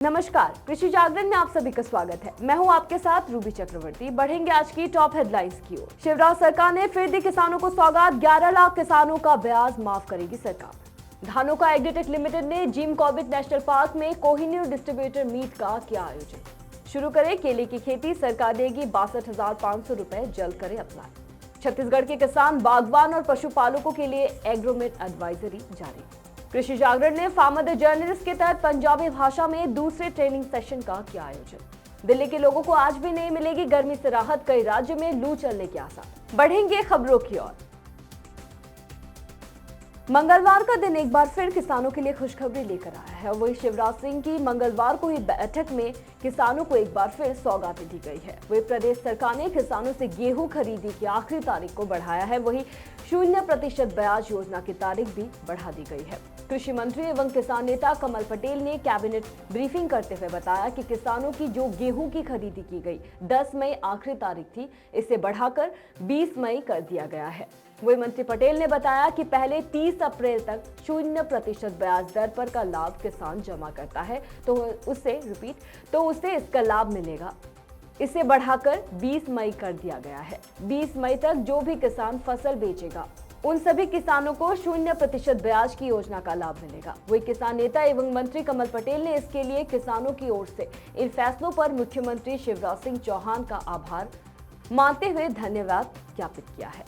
नमस्कार, कृषि जागरण में आप सभी का स्वागत है। मैं हूं आपके साथ रूबी चक्रवर्ती। बढ़ेंगे आज की टॉप हेडलाइंस की ओर। शिवराज सरकार ने फिर दी किसानों को सौगात, 11 लाख किसानों का ब्याज माफ करेगी सरकार। धानुका एग्रीटेक लिमिटेड ने जिम कॉर्बेट नेशनल पार्क में कोहिनूर डिस्ट्रीब्यूटर मीट का किया आयोजन। शुरू करे केले की खेती, सरकार देगी 62,500 रुपए, जल्द करे अप्लाई। छत्तीसगढ़ के किसान, बागवान और पशुपालकों के लिए एग्रोमेट एडवाइजरी जारी। कृषि जागरण ने फार्मर द जर्नलिस्ट के तहत पंजाबी भाषा में दूसरे ट्रेनिंग सेशन का किया आयोजन। दिल्ली के लोगों को आज भी नहीं मिलेगी गर्मी से राहत, कई राज्य में लू चलने के आसार। बढ़ेंगे खबरों की ओर। मंगलवार का दिन एक बार फिर किसानों के लिए खुशखबरी लेकर आया है। वही शिवराज सिंह की मंगलवार को हुई बैठक में किसानों को एक बार फिर सौगातें दी गई है। वही प्रदेश सरकार ने किसानों से गेहूं खरीदी की आखिरी तारीख को बढ़ाया है। वही 0% ब्याज योजना की तारीख भी बढ़ा दी गई है। कृषि मंत्री एवं किसान नेता कमल पटेल ने कैबिनेट ब्रीफिंग करते हुए बताया कि किसानों की जो गेहूं की खरीदी की गई 10 मई आखिरी तारीख थी, इसे बढ़ाकर 20 मई कर दिया गया है। वही मंत्री पटेल ने बताया कि पहले 30 अप्रैल तक 0% ब्याज दर पर का लाभ किसान जमा करता है तो उसे इसका लाभ मिलेगा। इसे बढ़ाकर 20 मई कर दिया गया है। 20 मई तक जो भी किसान फसल बेचेगा उन सभी किसानों को 0% ब्याज की योजना का लाभ मिलेगा। वही किसान नेता एवं मंत्री कमल पटेल ने इसके लिए किसानों की ओर से इन फैसलों पर मुख्यमंत्री शिवराज सिंह चौहान का आभार मानते हुए धन्यवाद ज्ञापित किया है।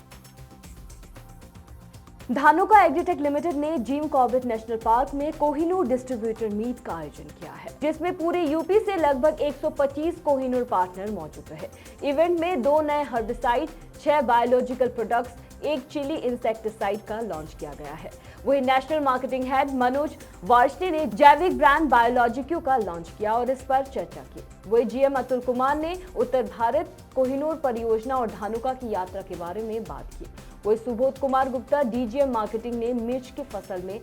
धानुका एग्रीटेक लिमिटेड ने जिम कॉर्बेट नेशनल पार्क में कोहिनूर डिस्ट्रीब्यूटर मीट का आयोजन किया है, जिसमें पूरे यूपी से लगभग 125 कोहिनूर पार्टनर मौजूद रहे। इवेंट में 2 नए herbicide, 6 biological products, 1 chilli insecticide का लॉन्च किया गया है। वही national marketing head Manoj Varshney ने जैविक ब्रांड बायोलॉजिक्यू का लॉन्च किया और इस पर चर्चा की। वही जीएम अतुल कुमार ने उत्तर भारत कोहिनूर परियोजना और धानुका की यात्रा के बारे में बात की। वही सुबोध कुमार गुप्ता डीजीएम मार्केटिंग ने मिर्च की फसल में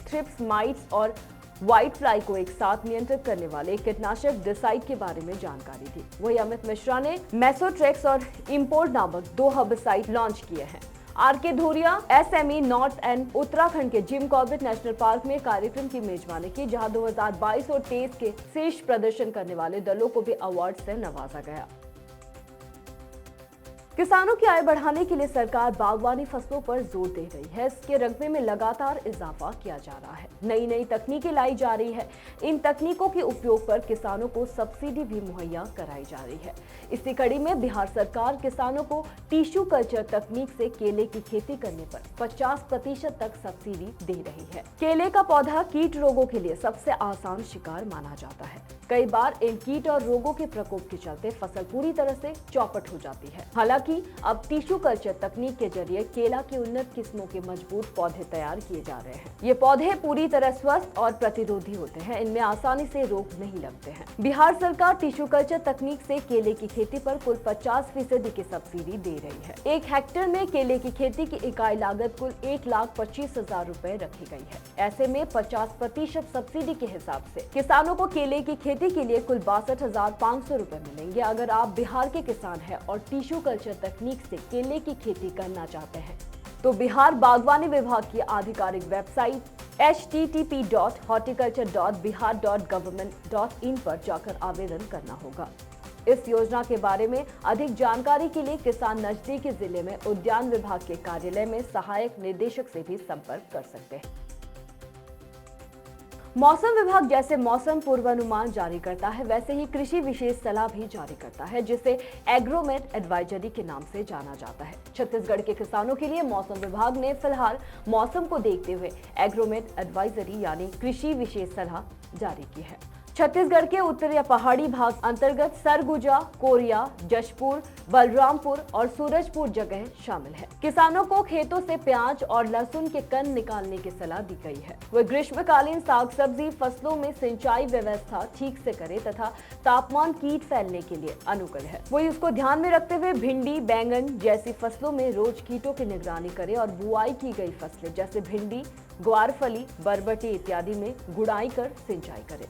थ्रिप्स, माइट्स और व्हाइट फ्लाई को एक साथ नियंत्रित करने वाले कीटनाशक डिसाइड के बारे में जानकारी दी। वही अमित मिश्रा ने मेसोट्रेक्स और इम्पोर्ट नामक 2 हर्बिसाइड लॉन्च किए हैं। RK Dhuria SME north and Uttarakhand के जिम कॉर्बेट नेशनल पार्क में कार्यक्रम की मेजबानी की, जहां 2022 और 2023 के शीर्ष प्रदर्शन करने वाले दलों को भी अवार्ड से नवाजा गया। किसानों की आय बढ़ाने के लिए सरकार बागवानी फसलों पर जोर दे रही है। इसके रकबे में लगातार इजाफा किया जा रहा है। नई तकनीकें लाई जा रही है। इन तकनीकों के उपयोग पर किसानों को सब्सिडी भी मुहैया कराई जा रही है। इसी कड़ी में बिहार सरकार किसानों को टिश्यू कल्चर तकनीक से केले की खेती करने पर 50% तक सब्सिडी दे रही है। केले का पौधा कीट रोगों के लिए सबसे आसान शिकार माना जाता है। कई बार इन कीट और रोगों के प्रकोप के चलते फसल पूरी तरह से चौपट हो जाती है। हालांकि अब टिश्यू कल्चर तकनीक के जरिए केला की उन्नत किस्मों के मजबूत पौधे तैयार किए जा रहे हैं। ये पौधे पूरी तरह स्वस्थ और प्रतिरोधी होते हैं। इनमें आसानी से रोग नहीं लगते हैं। बिहार सरकार टिश्यू कल्चर तकनीक से केले की खेती पर कुल 50% की सब्सिडी दे रही है। 1 हेक्टेयर में केले की खेती की इकाई लागत कुल 1,25,000 रुपए रखी गई है। ऐसे में 50% सब्सिडी के हिसाब से किसानों को केले की खेती के लिए कुल 62,500 रुपए मिलेंगे। अगर आप बिहार के किसान हैं और टिश्यू कल्चर तकनीक से केले की खेती करना चाहते हैं तो बिहार बागवानी विभाग की आधिकारिक वेबसाइट http.horticulture.bihar.government.in पर जाकर आवेदन करना होगा। इस योजना के बारे में अधिक जानकारी के लिए किसान नजदीकी जिले में उद्यान विभाग के कार्यालय में सहायक निदेशक से भी संपर्क कर सकते हैं। मौसम विभाग जैसे मौसम पूर्वानुमान जारी करता है, वैसे ही कृषि विशेष सलाह भी जारी करता है, जिसे एग्रोमेट एडवाइजरी के नाम से जाना जाता है। छत्तीसगढ़ के किसानों के लिए मौसम विभाग ने फिलहाल मौसम को देखते हुए एग्रोमेट एडवाइजरी यानी कृषि विशेष सलाह जारी की है। छत्तीसगढ़ के उत्तरी पहाड़ी भाग अंतर्गत सरगुजा, कोरिया, जशपुर, बलरामपुर और सूरजपुर जगह शामिल है। किसानों को खेतों से प्याज और लहसुन के कण निकालने की सलाह दी गई है। वह ग्रीष्मकालीन साग सब्जी फसलों में सिंचाई व्यवस्था ठीक से करे तथा तापमान कीट फैलने के लिए अनुकूल है। वही उसको ध्यान में रखते हुए भिंडी, बैंगन जैसी फसलों में रोज कीटों की निगरानी करे और बुआई की गई फसलें जैसे भिंडी, ग्वारफली, बरबटी इत्यादि में गुड़ाई कर सिंचाई करे।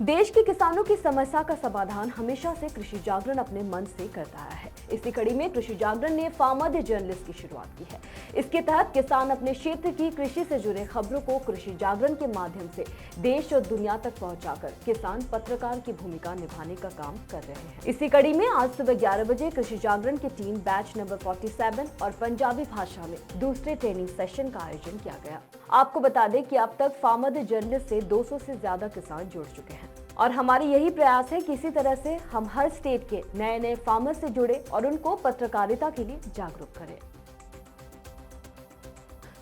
देश के किसानों की समस्या का समाधान हमेशा से कृषि जागरण अपने मन से करता आया है। इसी कड़ी में कृषि जागरण ने फार्मर द जर्नलिस्ट की शुरुआत की है। इसके तहत किसान अपने क्षेत्र की कृषि से जुड़े खबरों को कृषि जागरण के माध्यम से देश और दुनिया तक पहुंचाकर किसान पत्रकार की भूमिका निभाने का काम कर रहे हैं। इसी कड़ी में आज सुबह 11 बजे कृषि जागरण की टीम बैच नंबर 47 और पंजाबी भाषा में दूसरे ट्रेनिंग सेशन का आयोजन किया गया। आपको बता दें कि अब तक फार्मर जर्नलिस्ट से 200 से ज्यादा किसान जुड़ चुके हैं और हमारी यही प्रयास है कि इसी तरह से हम हर स्टेट के नए फार्मर से जुड़े और उनको पत्रकारिता के लिए जागरूक करें।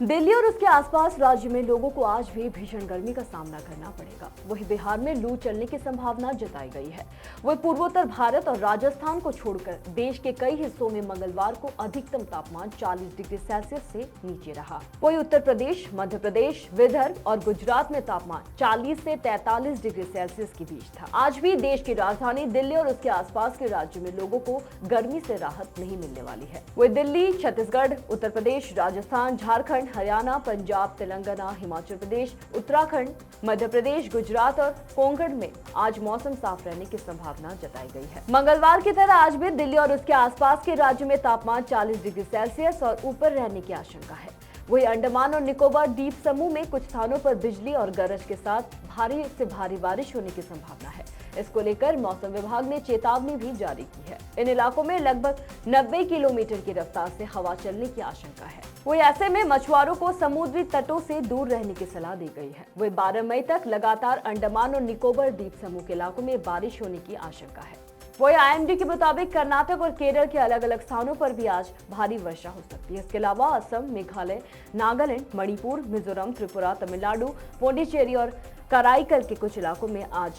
दिल्ली और उसके आसपास राज्य में लोगों को आज भी भीषण गर्मी का सामना करना पड़ेगा। वहीं बिहार में लू चलने की संभावना जताई गई है। वहीं पूर्वोत्तर भारत और राजस्थान को छोड़कर देश के कई हिस्सों में मंगलवार को अधिकतम तापमान 40 डिग्री सेल्सियस से नीचे रहा। वहीं उत्तर प्रदेश, मध्य प्रदेश, विदर्भ और गुजरात में तापमान 40 से 43 डिग्री सेल्सियस के बीच था। आज भी देश की राजधानी दिल्ली और उसके आसपास के राज्यों में लोगों को गर्मी से राहत नहीं मिलने वाली है। वहीं दिल्ली, छत्तीसगढ़, उत्तर प्रदेश, राजस्थान, झारखंड, हरियाणा, पंजाब, तेलंगाना, हिमाचल प्रदेश, उत्तराखंड, मध्य प्रदेश, गुजरात और कोंकण में आज मौसम साफ रहने की संभावना जताई गई है। मंगलवार की तरह आज भी दिल्ली और उसके आसपास के राज्यों में तापमान 40 डिग्री सेल्सियस और ऊपर रहने की आशंका है। वहीं अंडमान और निकोबार द्वीप समूह में कुछ स्थानों पर बिजली और गरज के साथ भारी से भारी बारिश होने की संभावना है। इसको लेकर मौसम विभाग ने चेतावनी भी जारी की है। इन इलाकों में लगभग 90 किलोमीटर की रफ्तार से हवा चलने की आशंका है। वही ऐसे में मछुआरों को समुद्री तटों से दूर रहने की सलाह दी गई है। वही 12 मई तक लगातार अंडमान और निकोबार द्वीप समूह के इलाकों में बारिश होने की आशंका है। वही IMD के मुताबिक कर्नाटक और केरल के अलग अलग स्थानों पर भी आज भारी वर्षा हो सकती है। इसके अलावा असम, मेघालय, नागालैंड, मणिपुर, मिजोरम, त्रिपुरा, तमिलनाडु, पुडुचेरी और कराईकल के कुछ इलाकों में आज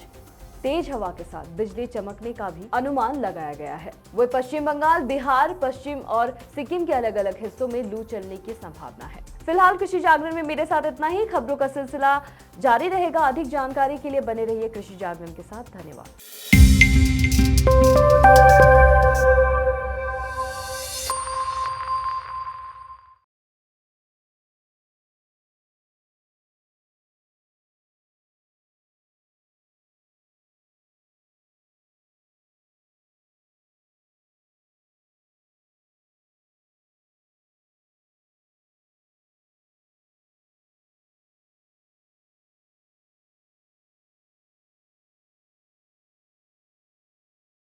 तेज हवा के साथ बिजली चमकने का भी अनुमान लगाया गया है। वही पश्चिम बंगाल, बिहार, पश्चिम और सिक्किम के अलग अलग हिस्सों में लू चलने की संभावना है। फिलहाल कृषि जागरण में मेरे साथ इतना ही। खबरों का सिलसिला जारी रहेगा। अधिक जानकारी के लिए बने रहिए कृषि जागरण के साथ। धन्यवाद।